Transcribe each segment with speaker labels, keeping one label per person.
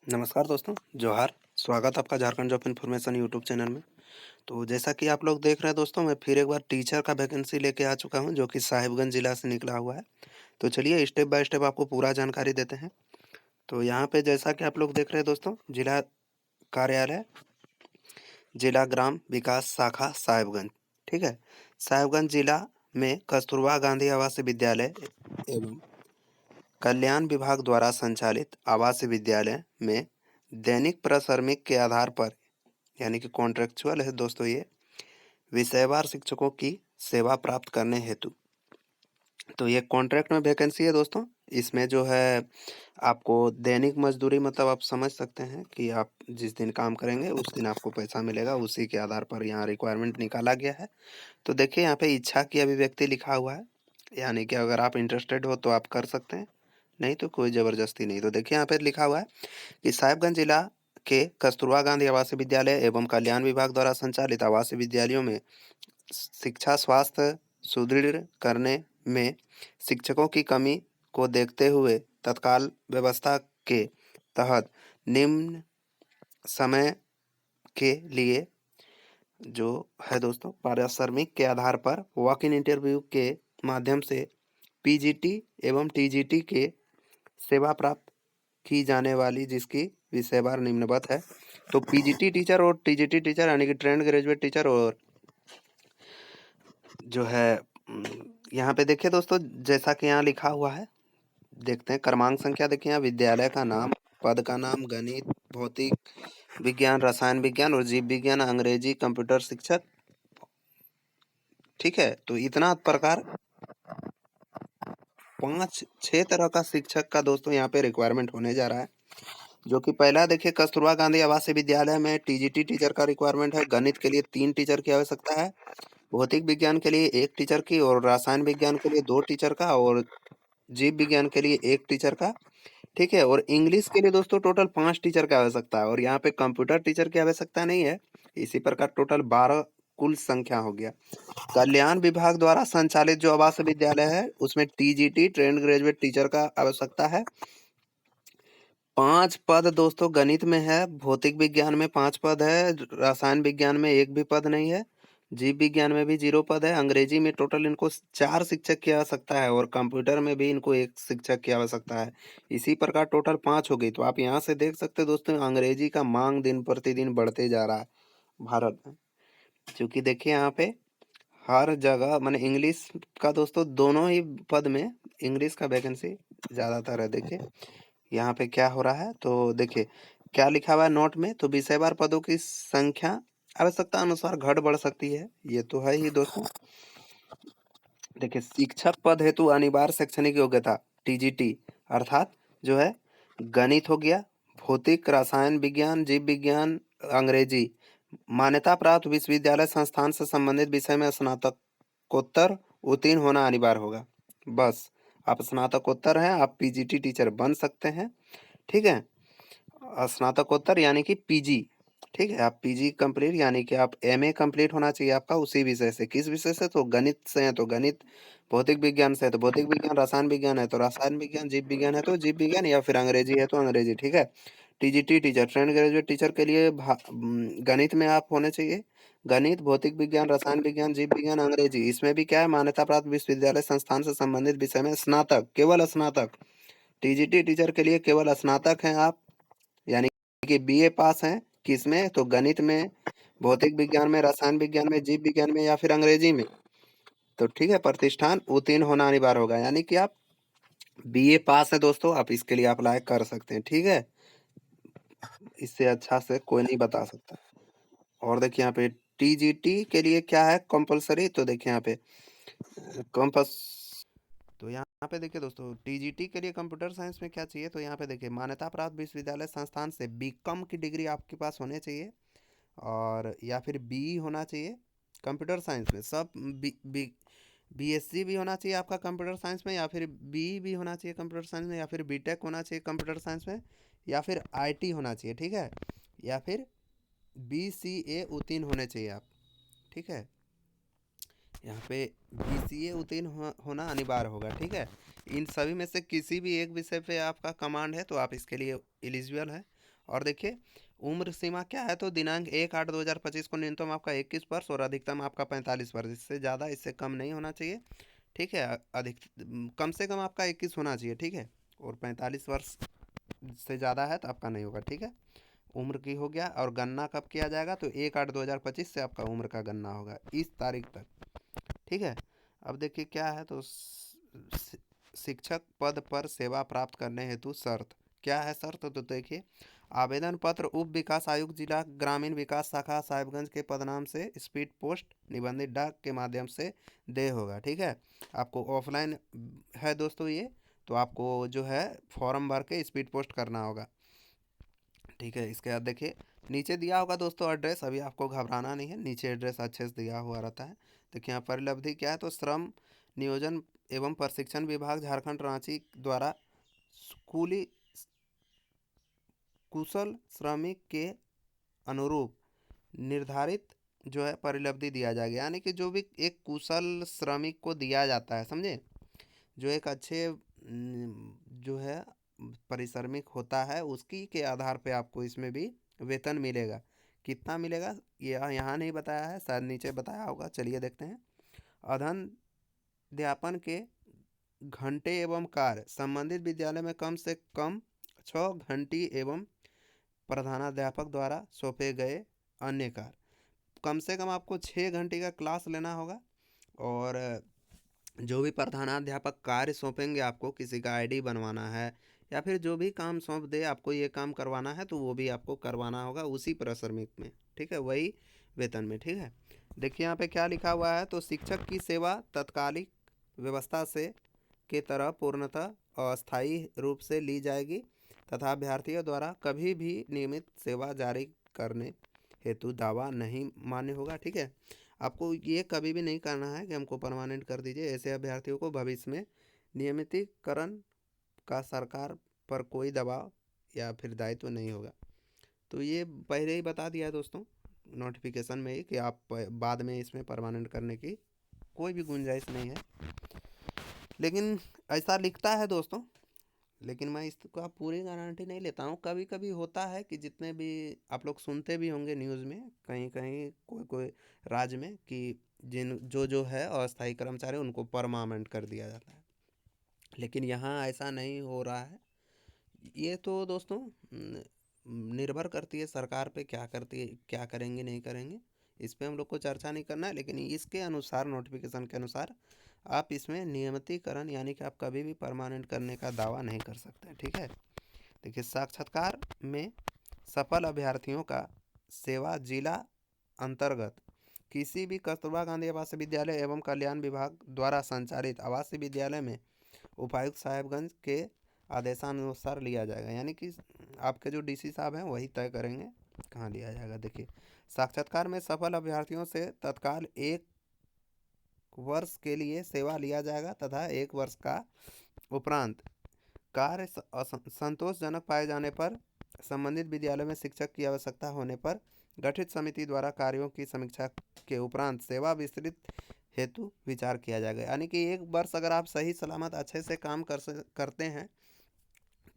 Speaker 1: नमस्कार दोस्तों, जोहार। स्वागत आपका Jharkhand job information YouTube channel में। तो जैसा कि आप लोग देख रहे हैं दोस्तों, मैं फिर एक बार टीचर का वैकेंसी लेके आ चुका हूं, जो कि साहिबगंज जिला से निकला हुआ है। तो चलिए स्टेप बाय स्टेप आपको पूरा जानकारी देते हैं। तो यहाँ पे जैसा कि आप लोग देख रहे हैं दोस्तों, जिला कार्यालय, जिला ग्राम विकास शाखा साहिबगंज, ठीक है। साहिबगंज जिला में कस्तूरबा गांधी आवासीय विद्यालय एवं कल्याण विभाग द्वारा संचालित आवासीय विद्यालय में दैनिक प्रश्रमिक के आधार पर, यानी कि कॉन्ट्रेक्चुअल है दोस्तों ये, विषयवार शिक्षकों की सेवा प्राप्त करने हेतु। तो ये कॉन्ट्रैक्ट में वैकेंसी है दोस्तों। इसमें जो है आपको दैनिक मजदूरी, मतलब आप समझ सकते हैं कि आप जिस दिन काम करेंगे उस दिन आपको पैसा मिलेगा, उसी के आधार पर यहाँ रिक्वायरमेंट निकाला गया है। तो देखिए यहाँ पे इच्छा की अभिव्यक्ति लिखा हुआ है, यानी कि अगर आप इंटरेस्टेड हो तो आप कर सकते हैं, नहीं तो कोई ज़बरदस्ती नहीं। तो देखिए यहाँ पे लिखा हुआ है कि साहिबगंज जिला के कस्तूरबा गांधी आवासीय विद्यालय एवं कल्याण विभाग द्वारा संचालित आवासीय विद्यालयों में शिक्षा स्वास्थ्य सुदृढ़ करने में शिक्षकों की कमी को देखते हुए तत्काल व्यवस्था के तहत निम्न समय के लिए जो है दोस्तों, पारिश्रमिक के आधार पर वॉक इन इंटरव्यू के माध्यम से पीजीटी एवं टीजीटी के सेवा प्राप्त की जाने वाली, जिसकी विषयवार निम्नवत है। तो पीजीटी टीचर और टीजीटी टीचर यानी कि ट्रेंड ग्रेजुएट टीचर, और जो है यहाँ पे देखिए दोस्तों, जैसा कि यहाँ लिखा हुआ है, देखते हैं क्रमांक संख्या। देखिए यहाँ विद्यालय का नाम, पद का नाम, गणित, भौतिक विज्ञान, रसायन विज्ञान और जीव विज्ञान, अंग्रेजी, कंप्यूटर शिक्षक, ठीक है। तो इतना प्रकार 5-6 तरह का शिक्षक का दोस्तों यहाँ पे रिक्वायरमेंट होने जा रहा है। जो कि पहला देखिए, कस्तूरबा गांधी आवासीय विद्यालय में टीजीटी टीचर का रिक्वायरमेंट है। गणित के लिए 3 टीचर की आवश्यकता है, भौतिक विज्ञान के लिए 1 टीचर की, और रसायन विज्ञान के लिए 2 टीचर का, और जीव विज्ञान के लिए 1 टीचर का, ठीक है। और इंग्लिश के लिए दोस्तों टोटल 5 टीचर की आवश्यकता है, और यहाँ पे कंप्यूटर टीचर की आवश्यकता नहीं है। इसी प्रकार टोटल 12 कुल संख्या हो गया। कल्याण विभाग द्वारा संचालित जो आवासीय विद्यालय है, उसमें टीजीटी ट्रेंड ग्रेजुएट टीचर का आवश्यकता है। 5 पद दोस्तों गणित में है, भौतिक विज्ञान में 5 पद है, रसायन विज्ञान में 1 भी पद नहीं है, जीव विज्ञान में भी 0 पद है, अंग्रेजी में टोटल इनको 4 शिक्षक की आवश्यकता है, और कंप्यूटर में भी इनको 1 शिक्षक की आवश्यकता है। इसी प्रकार टोटल 5 हो गई। तो आप यहाँ से देख सकते हैं दोस्तों, अंग्रेजी का मांग दिन प्रतिदिन बढ़ते जा रहा है भारत में। क्योंकि देखिए यहाँ पे हर जगह माने इंग्लिश का दोस्तों दोनों ही पद में इंग्लिश का वैकेंसी ज़्यादातर है। देखिए यहाँ पे क्या हो रहा है, तो देखिए क्या लिखा हुआ है नोट में। तो विषयवार पदों की संख्या आवश्यकता अनुसार घट बढ़ सकती है, ये तो है ही दोस्तों। देखिए शिक्षक पद हेतु अनिवार्य शैक्षणिक योग्यता टीजीटी, अर्थात जो है गणित हो गया, भौतिक, रसायन विज्ञान, जीव विज्ञान, अंग्रेजी, मान्यता प्राप्त विश्वविद्यालय संस्थान से संबंधित विषय में स्नातकोत्तर उत्तीर्ण होना अनिवार्य होगा। बस आप स्नातकोत्तर हैं, आप पीजीटी टीचर बन सकते हैं, ठीक है। स्नातकोत्तर यानी कि पीजी, ठीक है। आप पीजी कंप्लीट यानी कि आप एमए कंप्लीट होना चाहिए आपका उसी विषय से। किस विषय से? तो गणित से है तो गणित, भौतिक विज्ञान से है तो भौतिक विज्ञान, रसायन विज्ञान है तो रसायन विज्ञान, जीव विज्ञान है तो जीव विज्ञान, या फिर अंग्रेजी है तो अंग्रेजी, ठीक है। TGT teacher trained graduate teacher के लिए गणित में आप होने चाहिए, गणित, भौतिक विज्ञान, रसायन विज्ञान, जीव विज्ञान, अंग्रेजी। इसमें भी क्या है, मान्यता प्राप्त विश्वविद्यालय संस्थान से संबंधित विषय में स्नातक, केवल स्नातक। टीजीटी टीचर के लिए केवल स्नातक हैं आप, यानी कि बीए पास हैं। किसमें? तो गणित में, भौतिक विज्ञान में, रसायन विज्ञान में, जीव विज्ञान में, या फिर अंग्रेजी में। तो ठीक है, प्रतिष्ठान उत्तीर्ण होना अनिवार्य होगा, यानी कि आप बीए पास है दोस्तों, आप इसके लिए अप्लाई कर सकते हैं, ठीक है। इससे अच्छा से कोई नहीं बता सकता। और देखिए यहाँ पे टीजीटी के लिए क्या है कंपलसरी, तो देखिए यहाँ पे कंपस तो यहाँ पे देखिए दोस्तों, टीजीटी के लिए कंप्यूटर साइंस में क्या चाहिए, तो यहाँ पे देखिए मान्यता प्राप्त विश्वविद्यालय संस्थान से बीकॉम की डिग्री आपके पास होने चाहिए, और या फिर बी होना चाहिए कंप्यूटर साइंस में। सब बीएससी भी होना चाहिए आपका कंप्यूटर साइंस में, या फिर भी होना चाहिए कंप्यूटर साइंस में, या फिर बीटेक होना चाहिए कंप्यूटर साइंस में, या फिर आईटी होना चाहिए, ठीक है। या फिर बीसीए उत्तीर्ण होने चाहिए आप, ठीक है। यहाँ पे बीसीए उत्तीर्ण होना अनिवार्य होगा, ठीक है। इन सभी में से किसी भी एक विषय पे आपका कमांड है तो आप इसके लिए एलिजिबल है। और देखिए उम्र सीमा क्या है, तो दिनांक 1/8/2025 को न्यूनतम आपका 21 वर्ष और अधिकतम आपका 45 वर्ष, इससे ज़्यादा इससे कम नहीं होना चाहिए। ठीक है, अधिक कम से कम आपका 21 होना चाहिए। ठीक है, और 45 वर्ष से ज़्यादा है तो आपका नहीं होगा। ठीक है, उम्र की हो गया। और गणना कब किया जाएगा, तो 1/8/2025 से आपका उम्र का गणना होगा इस तारीख तक। ठीक है, अब देखिए क्या है, तो शिक्षक पद पर सेवा प्राप्त करने हेतु शर्त क्या है। शर्त तो देखिए, आवेदन पत्र उप विकास आयुक्त जिला ग्रामीण विकास शाखा साहिबगंज के पदनाम से स्पीड पोस्ट निबंधित डाक के माध्यम से दे होगा। ठीक है, आपको ऑफलाइन है दोस्तों ये, तो आपको जो है फॉर्म भर के स्पीड पोस्ट करना होगा। ठीक है, इसके बाद देखिए नीचे दिया होगा दोस्तों एड्रेस, अभी आपको घबराना नहीं है, नीचे एड्रेस अच्छे से दिया हुआ रहता है। देखिए यहाँ परिलब्धि क्या है, तो श्रम नियोजन एवं प्रशिक्षण विभाग झारखंड रांची द्वारा स्कूली कुशल श्रमिक के अनुरूप निर्धारित जो है परिलब्धि दिया जाएगा। यानी कि जो भी एक कुशल श्रमिक को दिया जाता है, समझे, जो एक अच्छे जो है परिश्रमिक होता है, उसकी के आधार पे आपको इसमें भी वेतन मिलेगा। कितना मिलेगा ये यहाँ नहीं बताया है, शायद नीचे बताया होगा, चलिए देखते हैं। अध्ययन के घंटे एवं कार्य संबंधित विद्यालय में कम से कम 6 घंटे एवं प्रधानाध्यापक द्वारा सौंपे गए अन्य कार्य, कम से कम आपको 6 घंटे का क्लास लेना होगा। और जो भी प्रधानाध्यापक कार्य सौंपेंगे आपको, किसी का आईडी बनवाना है या फिर जो भी काम सौंप दे आपको ये काम करवाना है, तो वो भी आपको करवाना होगा उसी परिश्रमिक में। ठीक है, वही वेतन में। ठीक है, देखिए यहाँ पे क्या लिखा हुआ है, तो शिक्षक की सेवा तत्कालिक व्यवस्था से के तरह पूर्णतः अस्थायी रूप से ली जाएगी तथा अभ्यर्थियों द्वारा कभी भी नियमित सेवा जारी करने हेतु दावा नहीं मान्य होगा। ठीक है, आपको ये कभी भी नहीं करना है कि हमको परमानेंट कर दीजिए। ऐसे अभ्यर्थियों को भविष्य में नियमितीकरण का सरकार पर कोई दबाव या फिर दायित्व नहीं होगा। तो ये पहले ही बता दिया है दोस्तों नोटिफिकेशन में ही कि आप बाद में इसमें परमानेंट करने की कोई भी गुंजाइश नहीं है, लेकिन ऐसा लिखता है दोस्तों। लेकिन मैं इसका पूरी गारंटी नहीं लेता हूँ। कभी कभी होता है कि जितने भी आप लोग सुनते भी होंगे न्यूज़ में, कहीं कहीं कोई कोई राज्य में, कि जो है अस्थायी कर्मचारी उनको परमानेंट कर दिया जाता है, लेकिन यहाँ ऐसा नहीं हो रहा है। ये तो दोस्तों निर्भर करती है सरकार पे, क्या करती है, क्या करेंगे नहीं करेंगे, इस पे हम लोग को चर्चा नहीं करना है। लेकिन इसके अनुसार, नोटिफिकेशन के अनुसार, आप इसमें नियमितीकरण यानी कि आप कभी भी परमानेंट करने का दावा नहीं कर सकते। ठीक है, देखिए साक्षात्कार में सफल अभ्यर्थियों का सेवा जिला अंतर्गत किसी भी कस्तूरबा गांधी आवासीय विद्यालय एवं कल्याण विभाग द्वारा संचालित आवासीय विद्यालय में उपायुक्त साहेबगंज के आदेशानुसार लिया जाएगा। यानी कि आपके जो डीसी साहब हैं वही तय करेंगे कहाँ लिया जाएगा। देखिए साक्षात्कार में सफल अभ्यर्थियों से तत्काल 1 वर्ष के लिए सेवा लिया जाएगा तथा 1 वर्ष का उपरांत कार्य संतोषजनक पाए जाने पर संबंधित विद्यालय में शिक्षक की आवश्यकता होने पर गठित समिति द्वारा कार्यों की समीक्षा के उपरांत सेवा विस्तृत हेतु विचार किया जाएगा। यानी कि 1 वर्ष अगर आप सही सलामत अच्छे से काम करते हैं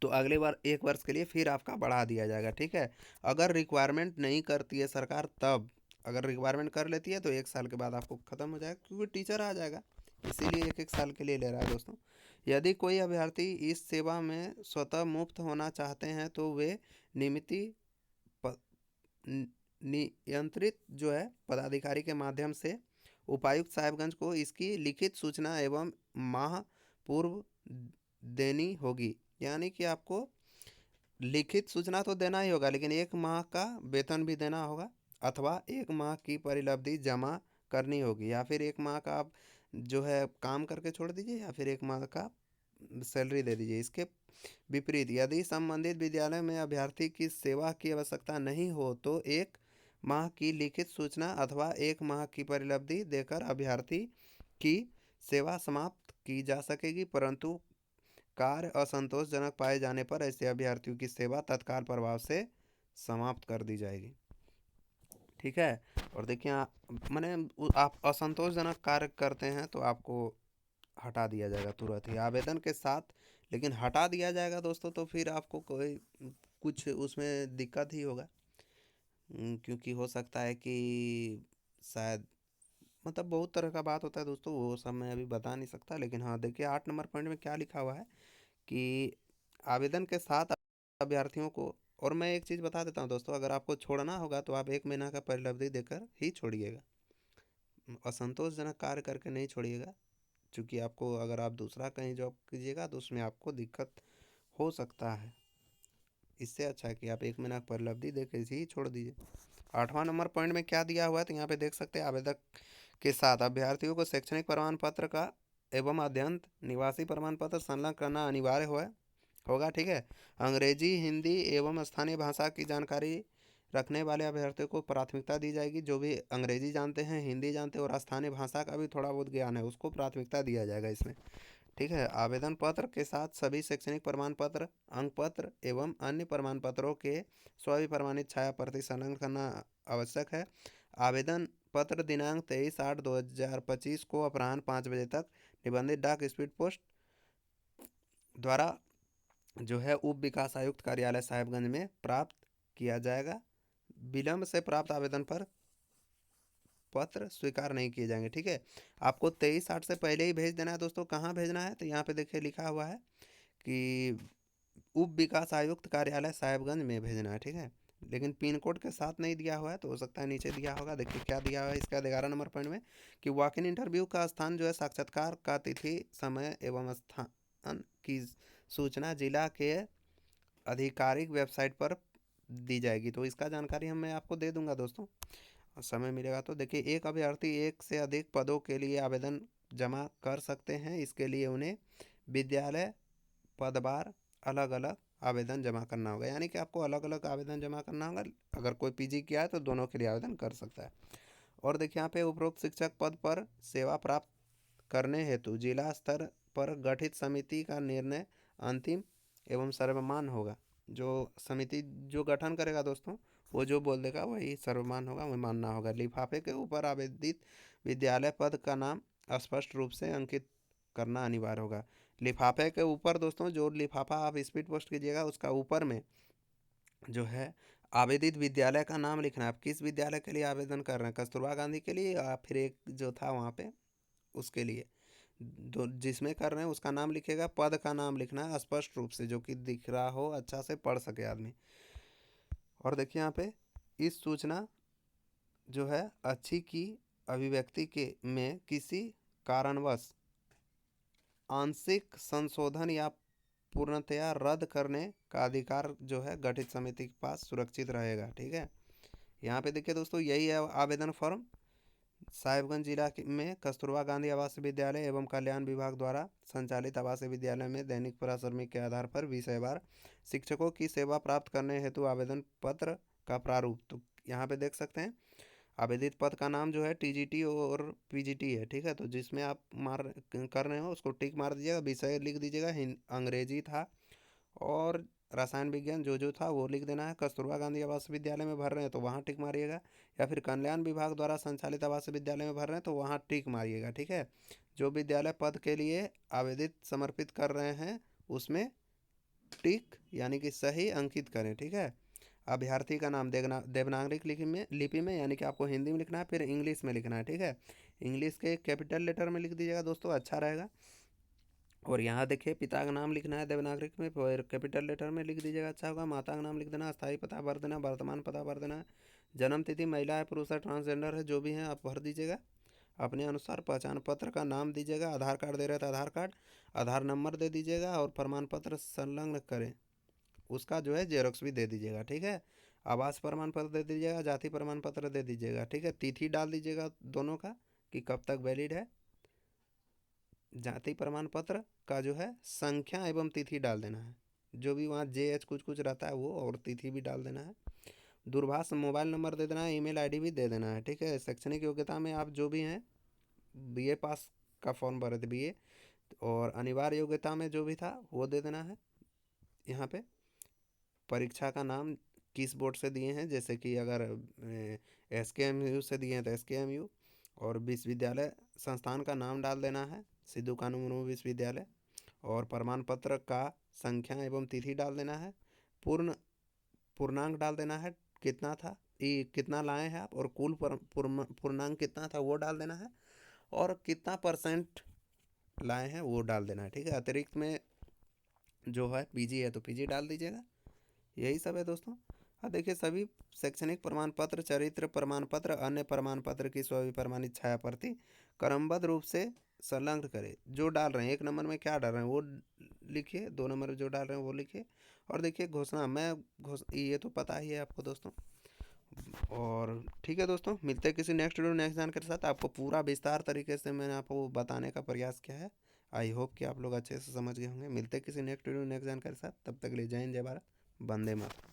Speaker 1: तो अगले बार 1 वर्ष के लिए फिर आपका बढ़ा दिया जाएगा। ठीक है, अगर रिक्वायरमेंट नहीं करती है सरकार तब, अगर रिक्वायरमेंट कर लेती है तो 1 साल के बाद आपको ख़त्म हो जाएगा, क्योंकि टीचर आ जाएगा, इसीलिए 1-1 साल के लिए ले रहा है दोस्तों। यदि कोई अभ्यर्थी इस सेवा में स्वतः मुक्त होना चाहते हैं तो वे नियमित नियंत्रित जो है पदाधिकारी के माध्यम से उपायुक्त साहेबगंज को इसकी लिखित सूचना एवं माह पूर्व देनी होगी। यानी कि आपको लिखित सूचना तो देना ही होगा, लेकिन 1 माह का वेतन भी देना होगा, अथवा 1 माह की परिलब्धि जमा करनी होगी, या फिर 1 माह का आप जो है काम करके छोड़ दीजिए, या फिर 1 माह का सैलरी दे दीजिए। इसके विपरीत यदि संबंधित विद्यालय में अभ्यर्थी की सेवा की आवश्यकता नहीं हो तो 1 माह की लिखित सूचना अथवा 1 माह की परिलब्धि देकर अभ्यर्थी की सेवा समाप्त की जा सकेगी, परंतु कार्य असंतोषजनक पाए जाने पर ऐसे अभ्यर्थियों की सेवा तत्काल प्रभाव से समाप्त कर दी जाएगी। ठीक है, और देखिए मैंने आप असंतोषजनक कार्य करते हैं तो आपको हटा दिया जाएगा तुरंत ही आवेदन के साथ। लेकिन हटा दिया जाएगा दोस्तों तो फिर आपको कोई कुछ उसमें दिक्कत ही होगा। क्योंकि हो सकता है कि शायद मतलब बहुत तरह का बात होता है दोस्तों, वो सब मैं अभी बता नहीं सकता। लेकिन हाँ देखिए 8 नंबर पॉइंट में क्या लिखा हुआ है कि आवेदन के साथ अभ्यर्थियों को, और मैं एक चीज़ बता देता हूँ दोस्तों, अगर आपको छोड़ना होगा तो आप 1 महीना का परिलब्धि देकर ही छोड़िएगा। असंतोषजनक कार्य करके नहीं छोड़िएगा, क्योंकि आपको अगर आप दूसरा कहीं जॉब कीजिएगा तो उसमें आपको दिक्कत हो सकता है। इससे अच्छा है कि आप 1 महीना का परिलब्धि दे के ही छोड़ दीजिए। 8वां नंबर पॉइंट में क्या दिया हुआ है तो यहाँ पे देख सकते हैं, आवेदक के साथ अभ्यर्थियों को शैक्षणिक प्रमाण पत्र का एवं अध्ययन निवासी प्रमाण पत्र संलग्न करना अनिवार्य होगा। ठीक है। अंग्रेजी, हिंदी एवं स्थानीय भाषा की जानकारी रखने वाले अभ्यर्थियों को प्राथमिकता दी जाएगी। जो भी अंग्रेजी जानते हैं, हिंदी जानते हैं और स्थानीय भाषा का भी थोड़ा बहुत ज्ञान है, उसको प्राथमिकता दिया जाएगा इसमें। ठीक है। आवेदन पत्र के साथ सभी शैक्षणिक प्रमाण पत्र, अंक पत्र एवं अन्य प्रमाण पत्रों के स्वविप्रमाणित छाया प्रति संलग्न करना आवश्यक है। आवेदन पत्र दिनांक 23/8/2025 को अपराह्न 5 बजे तक निबंधित डाक स्पीड पोस्ट द्वारा जो है उप विकास आयुक्त कार्यालय साहेबगंज में प्राप्त किया जाएगा। विलंब से प्राप्त आवेदन पर पत्र स्वीकार नहीं किए जाएंगे। ठीक है। आपको 23/8 से पहले ही भेज देना है दोस्तों। कहाँ भेजना है तो यहाँ पे देखिए लिखा हुआ है कि उप विकास आयुक्त कार्यालय साहेबगंज में भेजना है। ठीक है। लेकिन पिन कोड के साथ नहीं दिया हुआ है, तो हो सकता है नीचे दिया होगा। देखिए क्या दिया हुआ है इसका 11 नंबर पॉइंट में कि वॉक इन इंटरव्यू का स्थान जो है, साक्षात्कार का तिथि, समय एवं स्थान की सूचना जिला के आधिकारिक वेबसाइट पर दी जाएगी। तो इसका जानकारी मैं आपको दे दूंगा दोस्तों, समय मिलेगा तो। देखिए एक अभ्यर्थी एक से अधिक पदों के लिए आवेदन जमा कर सकते हैं। इसके लिए उन्हें विद्यालय पदवार अलग अलग आवेदन जमा करना होगा, यानी कि आपको अलग अलग आवेदन जमा करना होगा। अगर कोई पीजी किया है तो दोनों के लिए आवेदन कर सकता है। और देखिए यहाँ पे उपरोक्त शिक्षक पद पर सेवा प्राप्त करने हेतु जिला स्तर पर गठित समिति का निर्णय अंतिम एवं सर्वमान्य होगा। जो समिति जो गठन करेगा दोस्तों, वो जो बोल देगा वही सर्वमान्य होगा, वही मानना होगा। लिफाफे के ऊपर आवेदित विद्यालय पद का नाम स्पष्ट रूप से अंकित करना अनिवार्य होगा। लिफाफे के ऊपर दोस्तों, जो लिफाफा आप स्पीड पोस्ट कीजिएगा उसका ऊपर में जो है आवेदित विद्यालय का नाम लिखना है। आप किस विद्यालय के लिए आवेदन कर रहे हैं, कस्तूरबा गांधी के लिए या फिर एक जो था वहाँ पे उसके लिए, जिसमें कर रहे हैं उसका नाम लिखेगा। पद का नाम लिखना है स्पष्ट रूप से, जो कि दिख रहा हो, अच्छा से पढ़ सके आदमी। और देखिए यहाँ पे इस सूचना जो है अच्छी की अभिव्यक्ति के में किसी कारणवश आंशिक संशोधन या पूर्णतया रद्द करने का अधिकार जो है गठित समिति के पास सुरक्षित रहेगा। ठीक है। यहाँ पे देखिए दोस्तों, यही है आवेदन फॉर्म। साहिबगंज जिला में कस्तूरबा गांधी आवासीय विद्यालय एवं कल्याण विभाग द्वारा संचालित आवासीय विद्यालय में दैनिक पारिश्रमिक के आधार पर विषयवार शिक्षकों की सेवा प्राप्त करने हेतु आवेदन पत्र का प्रारूप। तो यहाँ पे देख सकते हैं आवेदित पद का नाम जो है टीजीटी और पीजीटी है। ठीक है। तो जिसमें आप कर रहे हो उसको टिक मार दीजिएगा। विषय लिख दीजिएगा, अंग्रेजी था और रसायन विज्ञान जो था वो लिख देना है। कस्तूरबा गांधी आवासीय विद्यालय में भर रहे हैं तो वहाँ टिक मारिएगा, या फिर कल्याण विभाग द्वारा संचालित आवासीय विद्यालय में भर रहे हैं तो वहाँ टिक मारिएगा। ठीक है। जो विद्यालय पद के लिए आवेदित समर्पित कर रहे हैं उसमें टिक यानी कि सही अंकित करें। ठीक है। अभ्यर्थी का नाम देवनागरी लिपि में यानी कि आपको हिंदी में लिखना है, फिर इंग्लिश में लिखना है। ठीक है। इंग्लिश के कैपिटल लेटर में लिख दीजिएगा दोस्तों, अच्छा रहेगा। और यहाँ देखिए पिता का नाम लिखना है देवनागरिक में, फिर कैपिटल लेटर में लिख दीजिएगा, अच्छा होगा। माता का नाम लिख देना, स्थायी पता भर देना, वर्तमान पता भर देना। जन्म तिथि महिला है, पुरुष है, ट्रांसजेंडर है, जो भी है आप भर दीजिएगा अपने अनुसार। पहचान पत्र का नाम दीजिएगा, आधार कार्ड दे रहे तो आधार कार्ड, आधार नंबर दे दीजिएगा और प्रमाण पत्र संलग्न करें उसका जो है जेरोक्स भी दे दीजिएगा। ठीक है। आवास प्रमाण पत्र दे दीजिएगा, जाति प्रमाण पत्र दे दीजिएगा। ठीक है। तिथि डाल दीजिएगा दोनों का कि कब तक वैलिड है। जाति प्रमाण पत्र का जो है संख्या एवं तिथि डाल देना है, जो भी वहाँ JH कुछ कुछ रहता है वो, और तिथि भी डाल देना है। दूरभाष मोबाइल नंबर दे देना है, ईमेल आईडी भी दे देना है। ठीक है। शैक्षणिक योग्यता में आप जो भी हैं, BA पास का फॉर्म भरे थे BA, और अनिवार्य योग्यता में जो भी था वो दे देना है। यहाँ पे परीक्षा का नाम किस बोर्ड से दिए हैं, जैसे कि अगर SKMU से दिए हैं तो SKMU, और विश्वविद्यालय संस्थान का नाम डाल देना है, सिद्धू कानू मुर्मू विश्वविद्यालय, और प्रमाण पत्र का संख्या एवं तिथि डाल देना है। पूर्ण पूर्णांक डाल देना है, कितना था ये, कितना लाए हैं आप, और कुल पूर्णांक कितना था वो डाल देना है, और कितना परसेंट लाए हैं वो डाल देना है। ठीक है, अतिरिक्त में जो है पीजी है तो पीजी डाल दीजिएगा। यही सब है दोस्तों। हाँ देखिए, सभी शैक्षणिक प्रमाण पत्र, चरित्र प्रमाण पत्र, अन्य प्रमाण पत्र की स्वविप्रमाणित छाया प्रति क्रमबद्ध रूप से संलग्न करें। जो डाल रहे हैं 1 नंबर में क्या डाल रहे हैं वो लिखिए, 2 नंबर में जो डाल रहे हैं वो लिखिए। और देखिए घोषणा, ये तो पता ही है आपको दोस्तों। और ठीक है दोस्तों, मिलते हैं किसी नेक्स्ट वीडियो नेक्स्ट जानकारी के साथ। आपको पूरा विस्तार तरीके से मैंने आपको बताने का प्रयास किया है। आई होप कि आप लोग अच्छे से समझ गए होंगे। मिलते हैं किसी नेक्स्ट वीडियो नेक्स्ट जानकारी के साथ, तब तक के लिए जय हिंद, जय भारत, वंदे मातरम।